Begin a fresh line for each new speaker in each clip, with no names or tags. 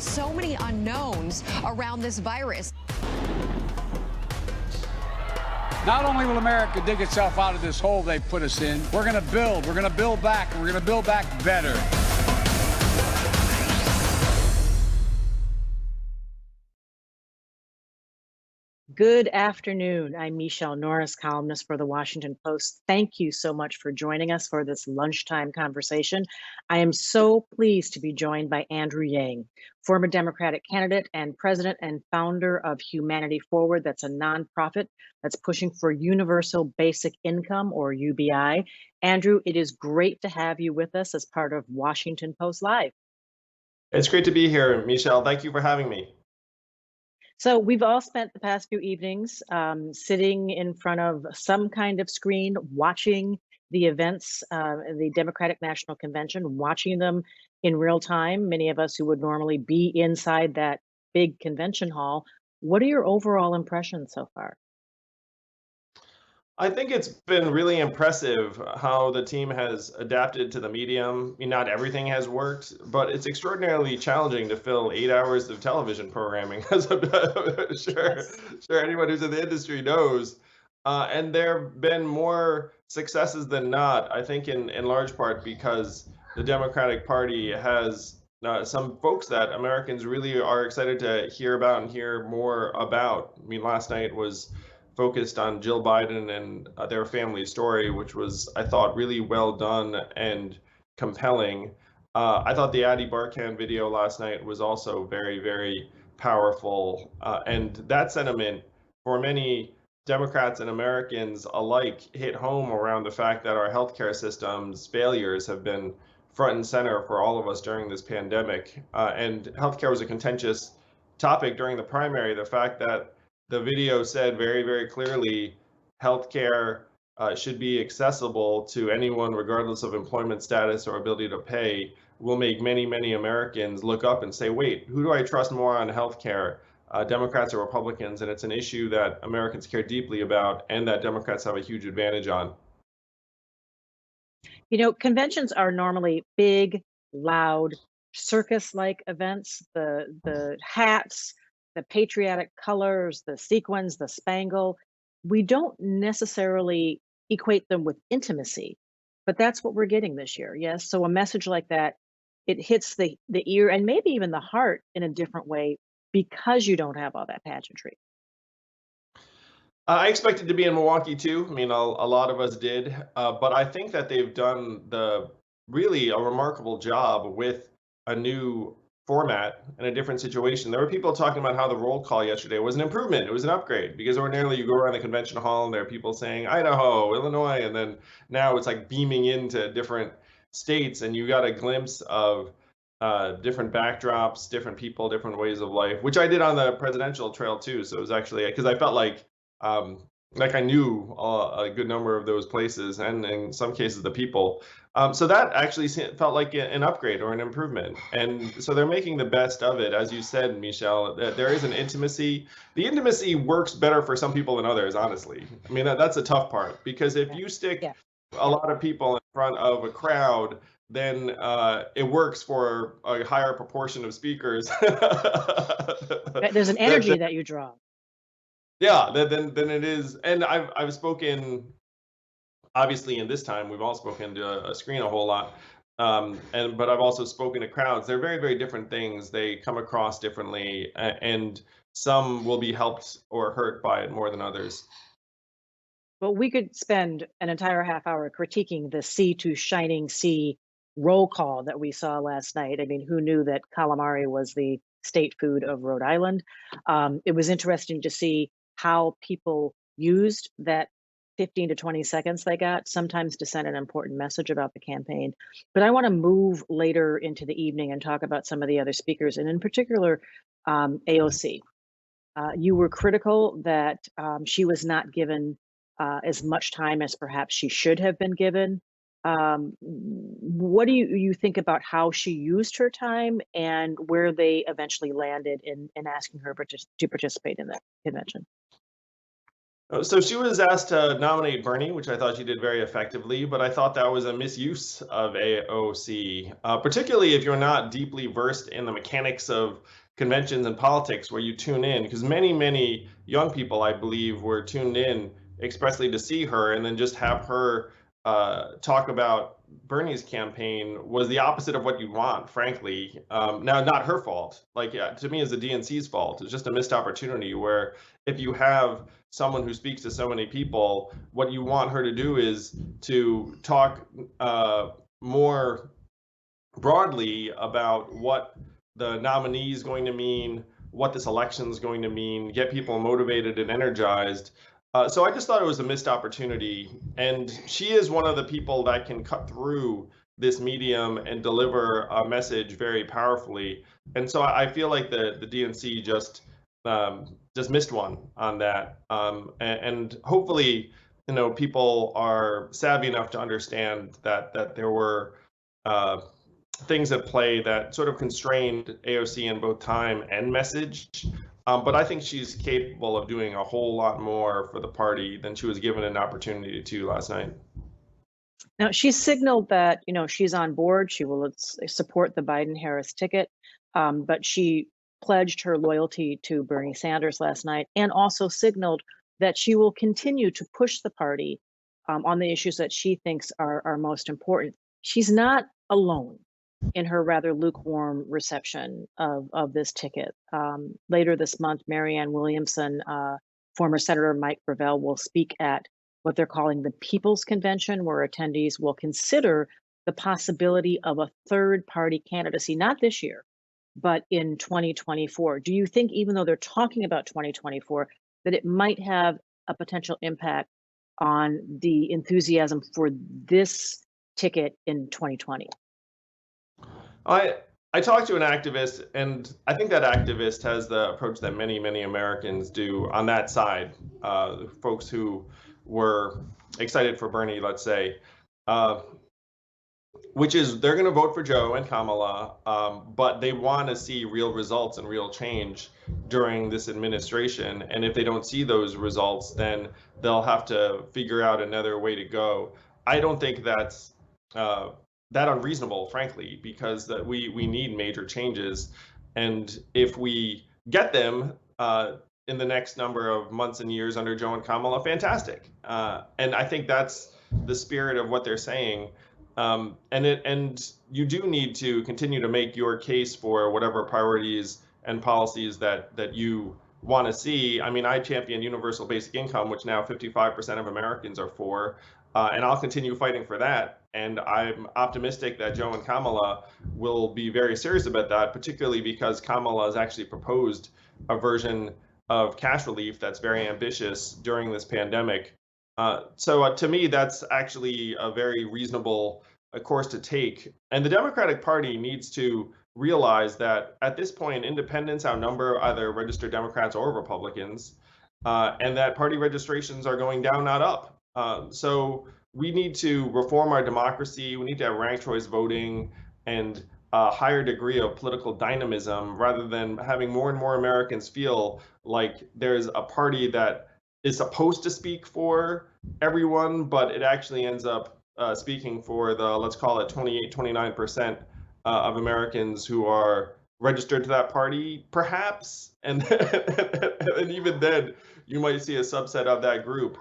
so many unknowns around this virus.
Not only will America dig itself out of this hole they put us in, we're going to build back, and we're going to build back better.
Good afternoon. I'm Michelle Norris, columnist for the Washington Post. Thank you so much for joining us for this lunchtime conversation. I am so pleased to be joined by Andrew Yang, former Democratic candidate and president and founder of Humanity Forward. That's a nonprofit that's pushing for universal basic income, or UBI. Andrew, it is great to have you with us as part of Washington Post Live.
It's great to be here, Michelle. Thank you for having me.
So we've all spent the past few evenings sitting in front of some kind of screen, watching the events, the Democratic National Convention, watching them in real time. Many of us who would normally be inside that big convention hall. What are your overall impressions so far?
I think it's been really impressive how the team has adapted to the medium. I mean, not everything has worked, but it's extraordinarily challenging to fill 8 hours of television programming, as I'm sure anyone who's in the industry knows. And there have been more successes than not, I think, in large part because the Democratic Party has some folks that Americans really are excited to hear about and hear more about. I mean, last night was focused on Jill Biden and their family story, which was, I thought, really well done and compelling. I thought the Adi Barkan video last night was also very, very powerful. And that sentiment for many Democrats and Americans alike hit home around the fact that our healthcare system's failures have been front and center for all of us during this pandemic. And healthcare was a contentious topic during the primary. The fact that the video said very, very clearly healthcare should be accessible to anyone, regardless of employment status or ability to pay, will make many, many Americans look up and say, wait, who do I trust more on healthcare, Democrats or Republicans? And it's an issue that Americans care deeply about and that Democrats have a huge advantage on.
You know, conventions are normally big, loud, circus-like events. The hats, the patriotic colors, the sequins, the spangle. We don't necessarily equate them with intimacy, but that's what we're getting this year. Yes. So a message like that, it hits the ear and maybe even the heart in a different way because you don't have all that pageantry.
I expected to be in Milwaukee too. I mean, a lot of us did, but I think that they've done really a remarkable job with a new format in a different situation. There were people talking about how the roll call yesterday was an improvement. It was an upgrade because ordinarily you go around the convention hall and there are people saying Idaho, Illinois, and then now it's like beaming into different states and you got a glimpse of different backdrops, different people, different ways of life, which I did on the presidential trail too. So it was actually because I felt like I knew a good number of those places and in some cases the people. So that actually felt like an upgrade or an improvement. And so they're making the best of it. As you said, Michelle, there is an intimacy. The intimacy works better for some people than others, honestly. I mean, that's a tough part because if you stick a lot of people in front of a crowd, then it works for a higher proportion of speakers.
There's an energy that you draw.
Yeah, then it is. And I've spoken, obviously in this time, we've all spoken to a screen a whole lot. But I've also spoken to crowds. They're very, very different things. They come across differently, and some will be helped or hurt by it more than others.
Well, we could spend an entire half hour critiquing the sea to shining sea roll call that we saw last night. I mean, who knew that calamari was the state food of Rhode Island? It was interesting to see how people used that 15 to 20 seconds they got, sometimes to send an important message about the campaign. But I want to move later into the evening and talk about some of the other speakers, and in particular, AOC. You were critical that she was not given as much time as perhaps she should have been given. What do you think about how she used her time and where they eventually landed in asking her to participate in that convention?
So she was asked to nominate Bernie, which I thought she did very effectively, but I thought that was a misuse of AOC, particularly if you're not deeply versed in the mechanics of conventions and politics where you tune in, because many, many young people, I believe, were tuned in expressly to see her, and then just have her talk about Bernie's campaign was the opposite of what you want, frankly. Now, not her fault. Like, yeah, to me, it's the DNC's fault. It's just a missed opportunity where if you have someone who speaks to so many people, what you want her to do is to talk more broadly about what the nominee is going to mean, what this election is going to mean, get people motivated and energized. So I just thought it was a missed opportunity. And she is one of the people that can cut through this medium and deliver a message very powerfully. And so I feel like the DNC just missed one on that. And hopefully, people are savvy enough to understand that there were things at play that sort of constrained AOC in both time and message. But I think she's capable of doing a whole lot more for the party than she was given an opportunity to last night.
Now, she signaled that, she's on board. She will support the Biden-Harris ticket, but she pledged her loyalty to Bernie Sanders last night, and also signaled that she will continue to push the party on the issues that she thinks are most important. She's not alone in her rather lukewarm reception of this ticket. Later this month, Marianne Williamson, former Senator Mike Gravel, will speak at what they're calling the People's Convention, where attendees will consider the possibility of a third party candidacy, not this year, but in 2024. Do you think, even though they're talking about 2024, that it might have a potential impact on the enthusiasm for this ticket in 2020?
I talked to an activist, and I think that activist has the approach that many, many Americans do on that side. Folks who were excited for Bernie, let's say, which is they're going to vote for Joe and Kamala, but they want to see real results and real change during this administration. And if they don't see those results, then they'll have to figure out another way to go. I don't think that's that unreasonable, frankly, because we need major changes. And if we get them in the next number of months and years under Joe and Kamala, fantastic. And I think that's the spirit of what they're saying. And you do need to continue to make your case for whatever priorities and policies that you want to see. I mean, I champion universal basic income, which now 55% of Americans are for, and I'll continue fighting for that. And I'm optimistic that Joe and Kamala will be very serious about that, particularly because Kamala has actually proposed a version of cash relief that's very ambitious during this pandemic. So to me, that's actually a very reasonable course to take. And the Democratic Party needs to realize that at this point, independents outnumber either registered Democrats or Republicans, and that party registrations are going down, not up. So we need to reform our democracy. We need to have ranked choice voting and a higher degree of political dynamism, rather than having more and more Americans feel like there's a party that is supposed to speak for everyone, but it actually ends up speaking for the, let's call it 28, 29% of Americans who are registered to that party, perhaps. And even then, you might see a subset of that group.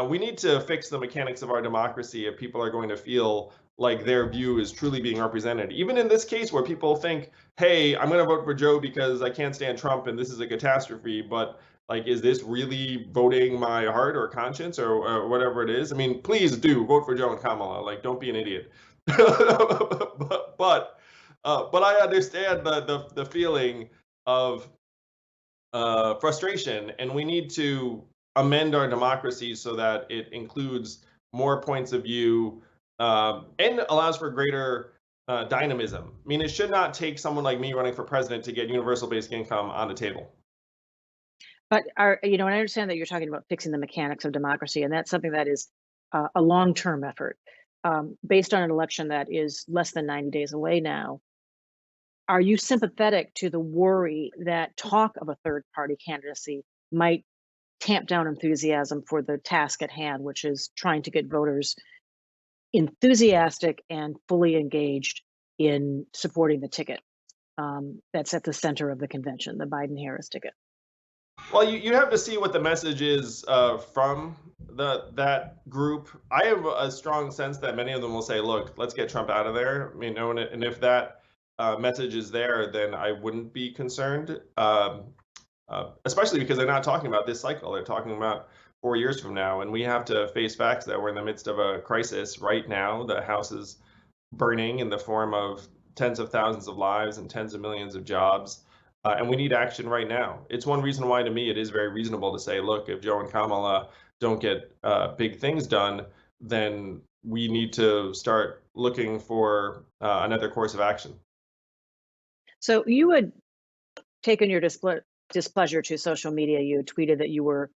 We need to fix the mechanics of our democracy if people are going to feel like their view is truly being represented. Even in this case where people think, hey, I'm going to vote for Joe because I can't stand Trump and this is a catastrophe, but like, is this really voting my heart or conscience or whatever it is? I mean, please do vote for Joe and Kamala. Like, don't be an idiot. but I understand the feeling of frustration, and we need to amend our democracy so that it includes more points of view and allows for greater dynamism. I mean, it should not take someone like me running for president to get universal basic income on the table.
But and I understand that you're talking about fixing the mechanics of democracy, and that's something that is a long-term effort based on an election that is less than 90 days away now. Are you sympathetic to the worry that talk of a third party candidacy might tamp down enthusiasm for the task at hand, which is trying to get voters enthusiastic and fully engaged in supporting the ticket that's at the center of the convention, the Biden-Harris ticket.
Well, you have to see what the message is from that group. I have a strong sense that many of them will say, "Look, let's get Trump out of there." I mean, and if that message is there, then I wouldn't be concerned. Especially because they're not talking about this cycle; they're talking about 4 years from now, and we have to face facts that we're in the midst of a crisis right now. The House is burning in the form of tens of thousands of lives and tens of millions of jobs. And we need action right now. It's one reason why, to me, it is very reasonable to say, look, if Joe and Kamala don't get big things done, then we need to start looking for another course of action.
So you had taken your displeasure to social media. You had tweeted that you were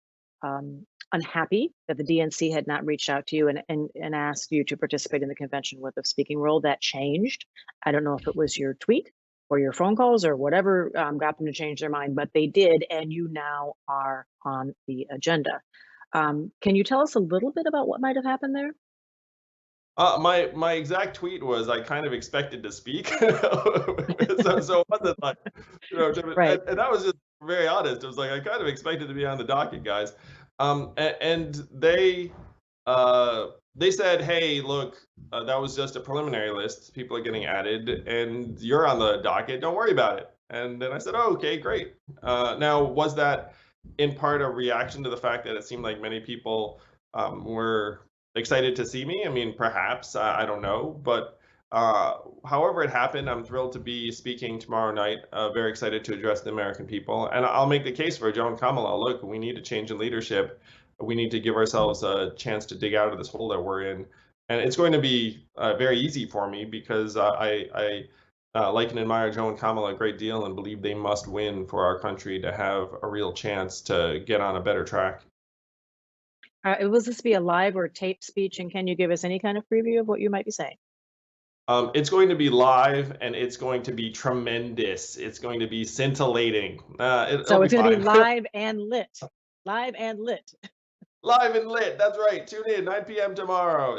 unhappy that the DNC had not reached out to you and asked you to participate in the convention with a speaking role. That changed. I don't know if it was your tweet or your phone calls or whatever got them to change their mind, but they did, and you now are on the agenda. Can you tell us a little bit about what might have happened there?
My exact tweet was, I kind of expected to speak. So it wasn't like,
Right.
and that was just very honest. It was like, I kind of expected to be on the docket, guys. And they said, hey, look, that was just a preliminary list. People are getting added, and you're on the docket. Don't worry about it. And then I said, oh, okay, great. Now, was that in part a reaction to the fact that it seemed like many people were excited to see me? I mean, perhaps, I don't know. But however it happened, I'm thrilled to be speaking tomorrow night. Very excited to address the American people. And I'll make the case for Joe and Kamala. Look, we need a change in leadership. We need to give ourselves a chance to dig out of this hole that we're in. And it's going to be very easy for me because I like and admire Joe and Kamala a great deal and believe they must win for our country to have a real chance to get on a better track.
Will this be a live or taped speech? And can you give us any kind of preview of what you might be saying?
It's going to be live and it's going to be tremendous. It's going to be scintillating.
So it's going to be live and lit. Live and lit.
Live and lit. That's right. Tune in 9 p.m. tomorrow.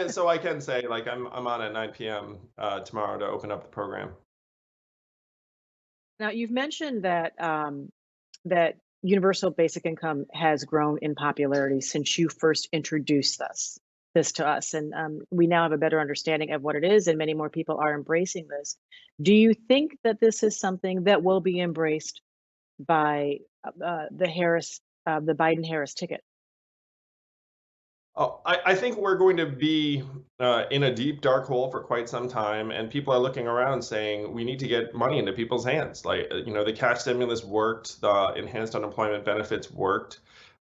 So I can say, like, I'm on at 9 p.m. Tomorrow to open up the program.
Now, you've mentioned that that universal basic income has grown in popularity since you first introduced this to us, and we now have a better understanding of what it is, and many more people are embracing this. Do you think that this is something that will be embraced by the Biden-Harris ticket?
Oh, I think we're going to be in a deep dark hole for quite some time, and people are looking around saying we need to get money into people's hands. Like, the cash stimulus worked, the enhanced unemployment benefits worked,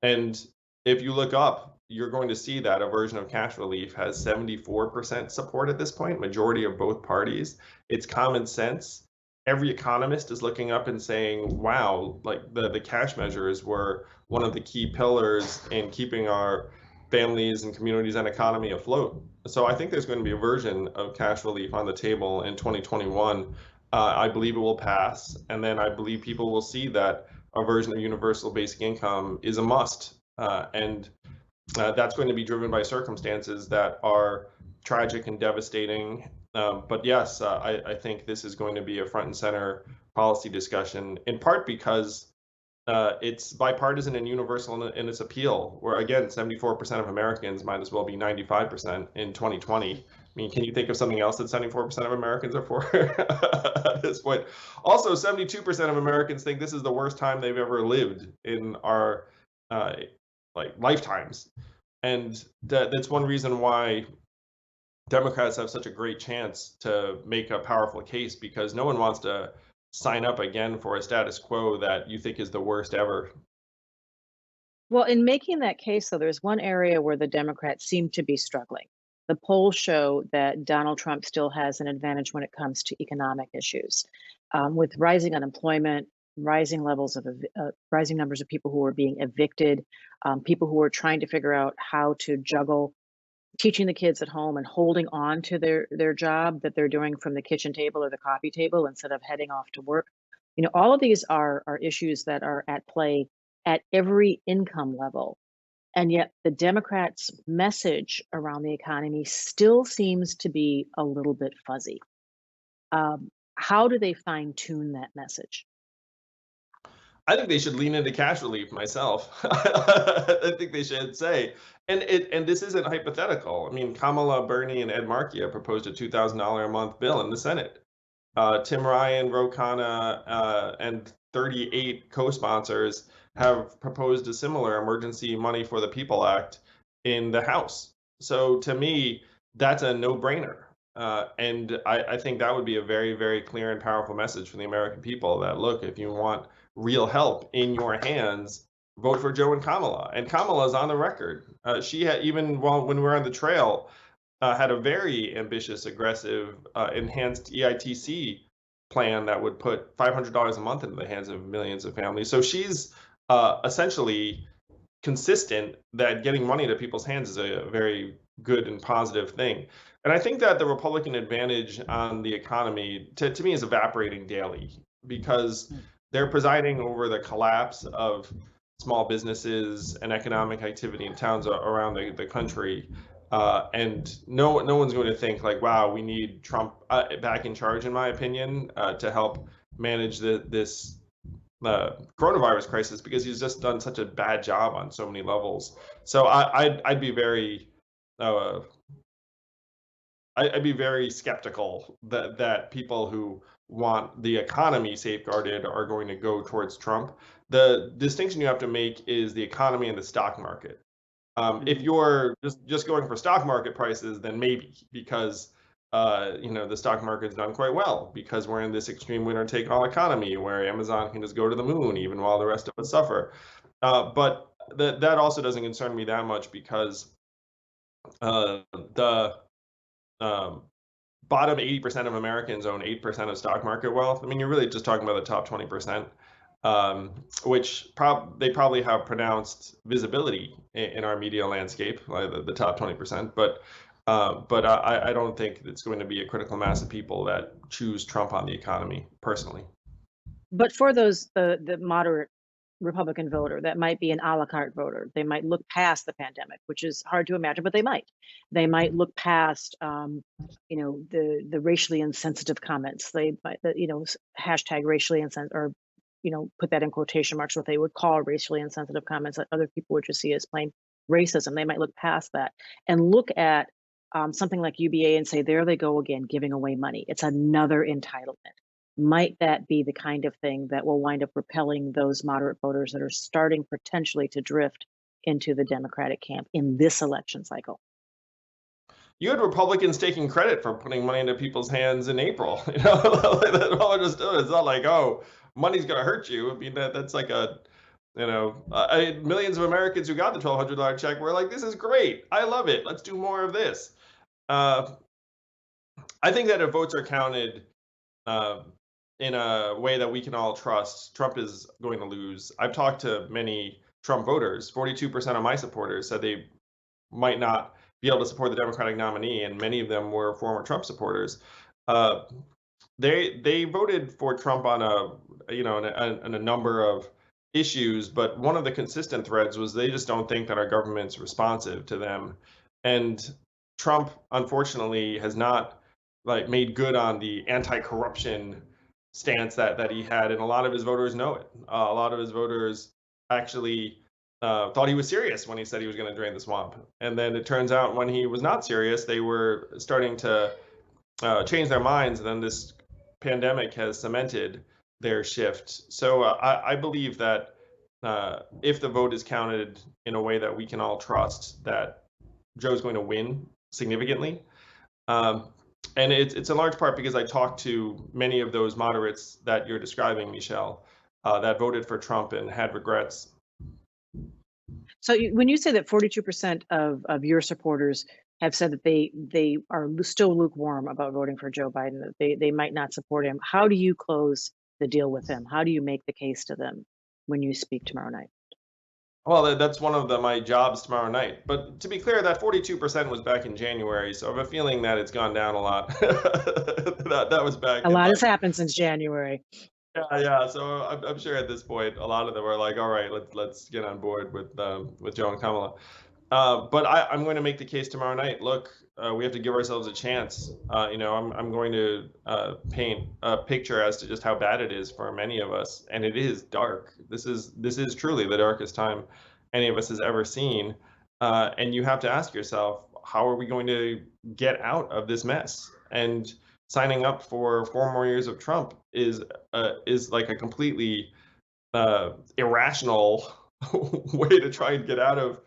and if you look up, you're going to see that a version of cash relief has 74% support at this point, majority of both parties. It's common sense. Every economist is looking up and saying, wow, like the cash measures were one of the key pillars in keeping our families and communities and economy afloat. So I think there's going to be a version of cash relief on the table in 2021. I believe it will pass. And then I believe people will see that a version of universal basic income is a must. And that's going to be driven by circumstances that are tragic and devastating. But yes, I think this is going to be a front and center policy discussion, in part because it's bipartisan and universal in its appeal, where, again, 74% of Americans might as well be 95% in 2020. I mean, can you think of something else that 74% of Americans are for at this point? Also, 72% of Americans think this is the worst time they've ever lived in our lifetimes. And that's one reason why Democrats have such a great chance to make a powerful case, because no one wants to sign up again for a status quo that you think is the worst ever.
Well, in making that case, though, there's one area where the Democrats seem to be struggling. The polls show that Donald Trump still has an advantage when it comes to economic issues. With rising unemployment, rising levels of rising numbers of people who are being evicted, people who are trying to figure out how to juggle teaching the kids at home and holding on to their job that they're doing from the kitchen table or the coffee table instead of heading off to work. All of these are issues that are at play at every income level. And yet the Democrats' message around the economy still seems to be a little bit fuzzy. How do they fine tune that message?
I think they should lean into cash relief myself. I think they should say, and this isn't hypothetical. I mean, Kamala, Bernie, and Ed Markey have proposed a $2,000 a month bill in the Senate. Tim Ryan, Ro Khanna, and 38 co-sponsors have proposed a similar Emergency Money for the People Act in the House. So to me, that's a no-brainer. And I think that would be a very, very clear and powerful message for the American people that, look, if you want real help in your hands, vote for Joe and Kamala. And Kamala's on the record. She had, even when we were on the trail, had a very ambitious, aggressive, enhanced EITC plan that would put $500 a month into the hands of millions of families. So she's essentially consistent that getting money to people's hands is a very good and positive thing. And I think that the Republican advantage on the economy, to me, is evaporating daily, because they're presiding over the collapse of small businesses and economic activity in towns around the country. And no one's going to think like, wow, we need Trump back in charge, in my opinion, to help manage this coronavirus crisis, because he's just done such a bad job on so many levels. So I'd be very I'd be very skeptical that people who want the economy safeguarded are going to go towards Trump. The distinction you have to make is the economy and the stock market. If you're just going for stock market prices, then maybe, because the stock market's done quite well, because we're in this extreme winner-take-all economy where Amazon can just go to the moon even while the rest of us suffer. But that also doesn't concern me that much, because the bottom 80% of Americans own 8% of stock market wealth. I mean, you're really just talking about the top 20%, which they probably have pronounced visibility in our media landscape, like the top 20%. But I don't think it's going to be a critical mass of people that choose Trump on the economy, personally.
But for those the moderate Republican voter that might be an a la carte voter, they might look past the pandemic, which is hard to imagine, but they might look past the racially insensitive comments. They might hashtag racially insensitive, or put that in quotation marks, what they would call racially insensitive comments that other people would just see as plain racism. They might look past that and look at something like UBA and say, there they go again, giving away money. It's another entitlement. Might that be the kind of thing that will wind up repelling those moderate voters that are starting potentially to drift into the Democratic camp in this election cycle?
You had Republicans taking credit for putting money into people's hands in April. That's all they're just doing. It's not like, oh, money's going to hurt you. I mean, that's like millions of Americans who got the $1,200 check were like, this is great. I love it. Let's do more of this. I think that if votes are counted in a way that we can all trust, Trump is going to lose. I've talked to many Trump voters. 42% of my supporters said they might not be able to support the Democratic nominee, and many of them were former Trump supporters. They voted for Trump on a number of issues, but one of the consistent threads was they just don't think that our government's responsive to them. And Trump, unfortunately, has not made good on the anti-corruption stance that he had, and a lot of his voters know it. A lot of his voters actually thought he was serious when he said he was going to drain the swamp. And then it turns out when he was not serious, they were starting to change their minds. And then this pandemic has cemented their shift. So I believe that if the vote is counted in a way that we can all trust, that Joe's going to win significantly. And it's in large part because I talked to many of those moderates that you're describing, Michelle, that voted for Trump and had regrets.
So when you say that 42% of your supporters have said that they are still lukewarm about voting for Joe Biden, that they might not support him, how do you close the deal with them? How do you make the case to them when you speak tomorrow night?
Well, that's one of my jobs tomorrow night. But to be clear, that 42% was back in January, so I have a feeling that it's gone down a lot. that was back.
A lot has happened since January.
Yeah. So I'm sure at this point, a lot of them are like, all right, let's get on board with Joe and Kamala. But I'm going to make the case tomorrow night. Look, we have to give ourselves a chance. I'm going to paint a picture as to just how bad it is for many of us, and it is dark. This is truly the darkest time any of us has ever seen. And you have to ask yourself, how are we going to get out of this mess? And signing up for 4 more years of Trump is like a completely irrational way to try and get out of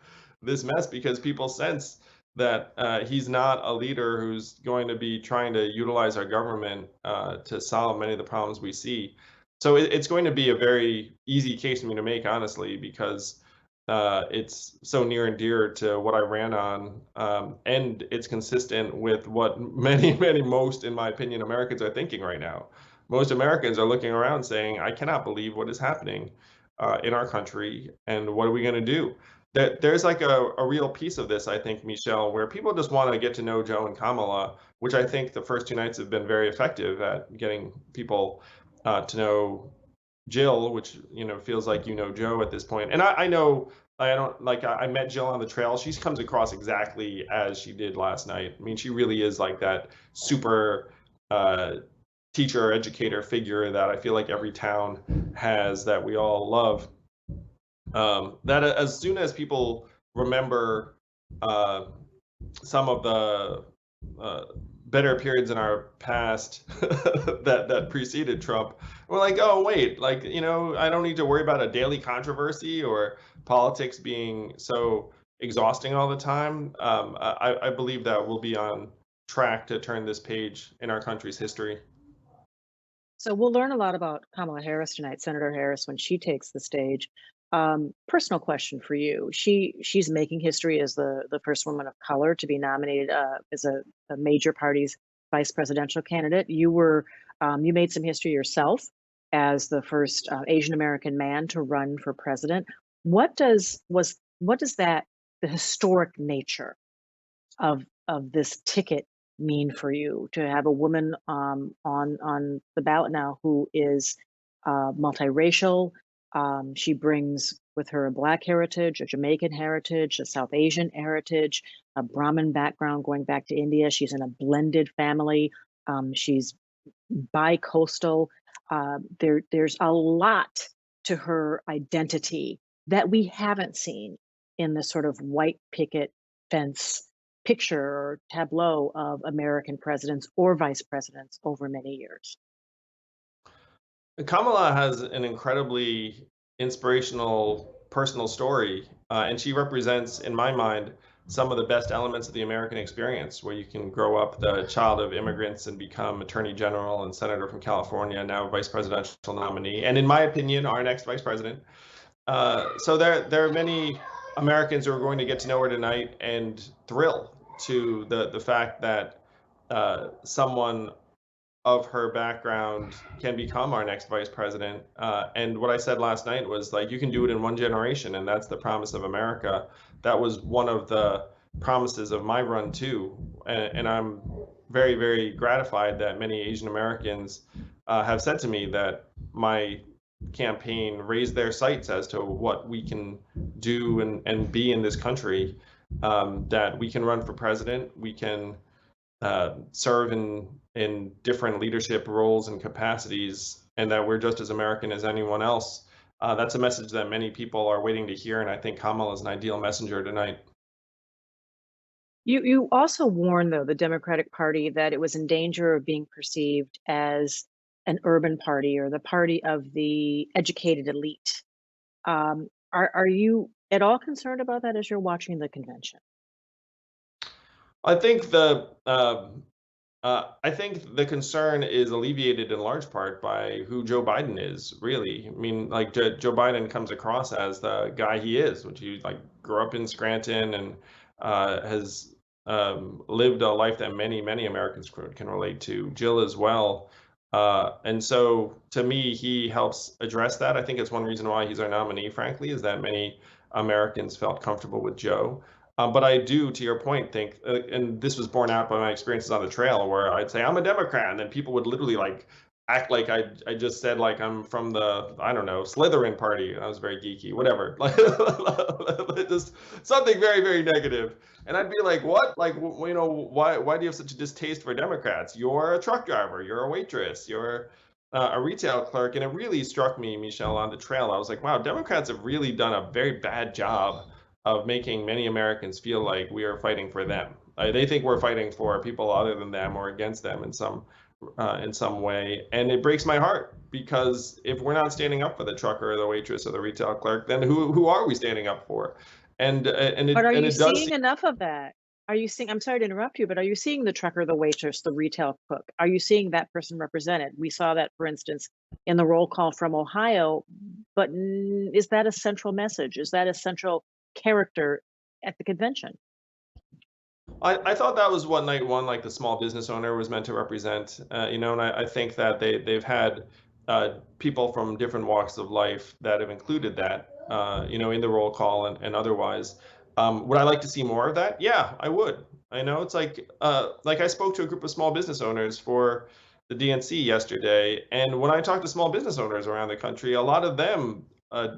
this mess, because people sense that he's not a leader who's going to be trying to utilize our government to solve many of the problems we see. So it's going to be a very easy case for me to make, honestly, because it's so near and dear to what I ran on, and it's consistent with what most, in my opinion, Americans are thinking right now. Most Americans are looking around saying, I cannot believe what is happening in our country, and what are we going to do? There's like a real piece of this, I think, Michelle, where people just want to get to know Joe and Kamala, which I think the first 2 nights have been very effective at getting people to know Jill, which feels like Joe at this point. And I know I don't like I met Jill on the trail. She comes across exactly as she did last night. I mean, she really is like that super teacher, educator figure that I feel like every town has, that we all love. That as soon as people remember some of the better periods in our past that preceded Trump, we're like, oh wait, like I don't need to worry about a daily controversy or politics being so exhausting all the time. I believe that we'll be on track to turn this page in our country's history.
So we'll learn a lot about Kamala Harris tonight, Senator Harris, when she takes the stage. Personal question for you. She's making history as the first woman of color to be nominated as a major party's vice presidential candidate. You made some history yourself as the first Asian American man to run for president. What does the historic nature of this ticket mean for you, to have a woman on the ballot now who is multiracial? She brings with her a Black heritage, a Jamaican heritage, a South Asian heritage, a Brahmin background going back to India. She's in a blended family. She's bi-coastal. There's a lot to her identity that we haven't seen in the sort of white picket fence picture or tableau of American presidents or vice presidents over many years.
Kamala has an incredibly inspirational personal story, and she represents, in my mind, some of the best elements of the American experience, where you can grow up the child of immigrants and become attorney general and senator from California, now vice presidential nominee, and in my opinion, our next vice president. So there are many Americans who are going to get to know her tonight and thrill to the fact that someone of her background can become our next vice president. And what I said last night was, like, you can do it in one generation, and that's the promise of America. That was one of the promises of my run too. And I'm very, very gratified that many Asian Americans have said to me that my campaign raised their sights as to what we can do and be in this country, that we can run for president, we can serve in different leadership roles and capacities, and that we're just as American as anyone else. That's a message that many people are waiting to hear, and I think Kamala is an ideal messenger tonight.
You also warned, though, the Democratic Party that it was in danger of being perceived as an urban party or the party of the educated elite. Are you at all concerned about that as you're watching the convention?
I think I think the concern is alleviated in large part by who Joe Biden is, really. I mean, like, Joe Biden comes across as the guy he is, which he grew up in Scranton and has lived a life that many Americans can relate to. Jill as well. And so to me, he helps address that. I think it's one reason why he's our nominee, frankly, is that many Americans felt comfortable with Joe. But I do, to your point, think, and this was borne out by my experiences on the trail, where I'd say I'm a Democrat, and then people would literally act like I just said like I'm from the, I don't know, Slytherin party. I was very geeky, whatever. Like just something very, very negative. And I'd be like, what? Like, why do you have such a distaste for Democrats? You're a truck driver, you're a waitress, you're a retail clerk. And it really struck me, Michelle, on the trail. I was like, wow, Democrats have really done a very bad job of making many Americans feel like we are fighting for them. They think we're fighting for people other than them or against them in some way, and it breaks my heart because if we're not standing up for the trucker or the waitress or the retail clerk, then who are we standing up for?
But are
And
you
it does
seeing enough of that? Are you seeing, I'm sorry to interrupt you, but are you seeing the trucker, the waitress, the retail cook? Are you seeing that person represented? We saw that, for instance, in the roll call from Ohio, but is that a central message? Is that a central character at the convention?
I thought that was what night one, like the small business owner was meant to represent, and I think that they've had people from different walks of life that have included that, in the roll call and otherwise. Would I like to see more of that? Yeah, I would. I know it's like I spoke to a group of small business owners for the DNC yesterday, and when I talk to small business owners around the country, a lot of them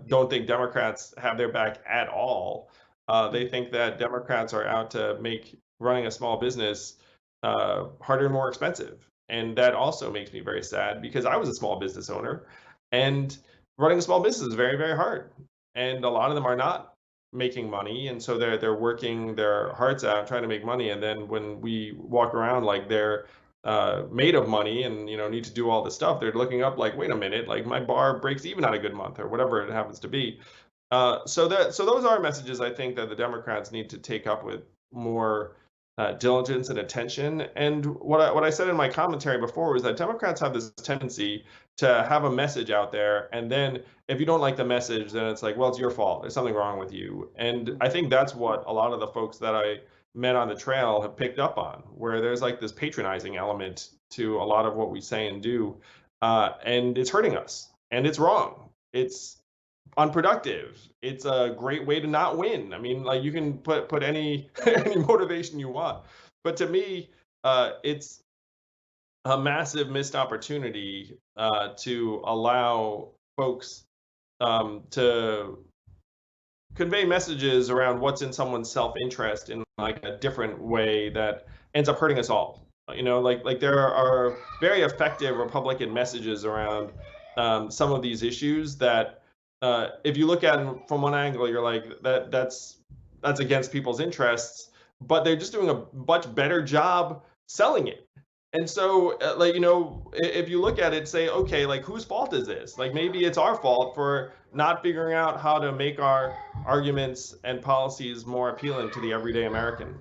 don't think Democrats have their back at all. They think that Democrats are out to make running a small business harder and more expensive. And that also makes me very sad because I was a small business owner and running a small business is very, very hard. And a lot of them are not making money. And so they're working their hearts out trying to make money. And then when we walk around like they're made of money and need to do all this stuff, they're looking up like, wait a minute, like my bar breaks even on a good month or whatever it happens to be. So those are messages I think that the Democrats need to take up with more diligence and attention. And what I said in my commentary before was that Democrats have this tendency to have a message out there, and then if you don't like the message, then it's like, well, it's your fault. There's something wrong with you. And I think that's what a lot of the folks that I met on the trail have picked up on, where there's like this patronizing element to a lot of what we say and do, and it's hurting us, and it's wrong. It's unproductive. It's a great way to not win. I mean, like you can put any any motivation you want, but to me, it's a massive missed opportunity to allow folks to convey messages around what's in someone's self-interest in like a different way that ends up hurting us all. Like there are very effective Republican messages around some of these issues that if you look at them from one angle, you're like that's against people's interests, but they're just doing a much better job selling it. And so, if you look at it, say, okay, like whose fault is this? Like maybe it's our fault for not figuring out how to make our arguments and policies more appealing to the everyday American.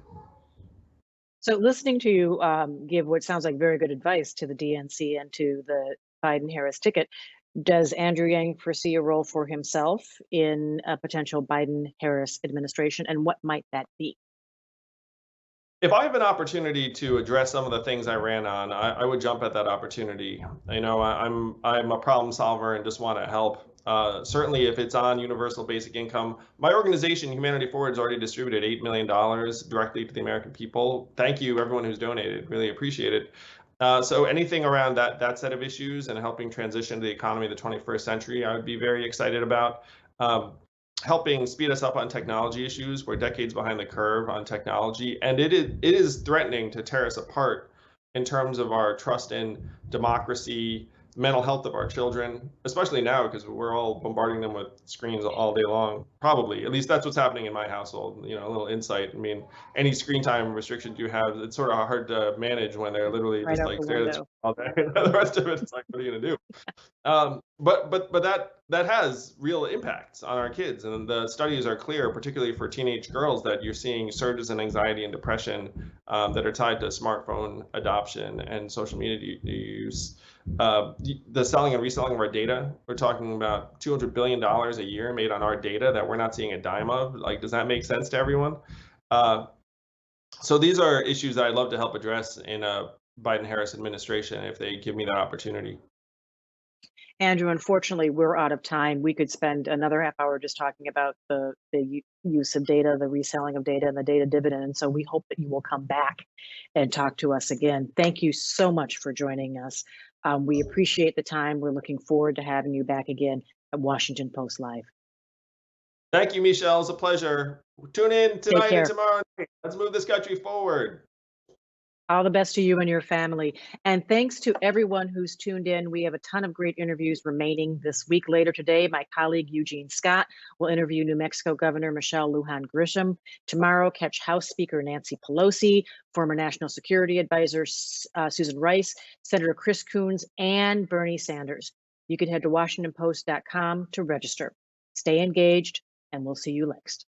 So listening to you give what sounds like very good advice to the DNC and to the Biden-Harris ticket, does Andrew Yang foresee a role for himself in a potential Biden-Harris administration, and what might that be?
If I have an opportunity to address some of the things I ran on, I would jump at that opportunity. I'm a problem solver and just want to help. Certainly, if it's on universal basic income, my organization, Humanity Forward, has already distributed $8 million directly to the American people. Thank you, everyone who's donated. Really appreciate it. So anything around that set of issues and helping transition to the economy of the 21st century, I would be very excited about. Helping speed us up on technology issues. We're decades behind the curve on technology, and it is threatening to tear us apart in terms of our trust in democracy, mental health of our children, especially now because we're all bombarding them with screens all day long. Probably, at least that's what's happening in my household. A little insight. I mean, any screen time restrictions you have, it's sort of hard to manage when they're literally
Right
just
out
like
the
staring at
window.
you all day. The rest of it, it's like, what are you gonna do? But that has real impacts on our kids, and the studies are clear, particularly for teenage girls, that you're seeing surges in anxiety and depression that are tied to smartphone adoption and social media use. The selling and reselling of our data, we're talking about $200 billion a year made on our data that we're not seeing a dime of. Like, does that make sense to everyone? So these are issues that I'd love to help address in a Biden-Harris administration if they give me that opportunity.
Andrew, unfortunately, we're out of time. We could spend another half hour just talking about the use of data, the reselling of data, and the data dividend. And so we hope that you will come back and talk to us again. Thank you so much for joining us. We appreciate the time. We're looking forward to having you back again at Washington Post Live.
Thank you, Michelle. It's a pleasure. Tune in
Take
tonight
care.
and tomorrow night. Let's move this country forward.
All the best to you and your family. And thanks to everyone who's tuned in. We have a ton of great interviews remaining this week. Later today, my colleague Eugene Scott will interview New Mexico Governor Michelle Lujan Grisham. Tomorrow, catch House Speaker Nancy Pelosi, former National Security Advisor Susan Rice, Senator Chris Coons, and Bernie Sanders. You can head to WashingtonPost.com to register. Stay engaged, and we'll see you next.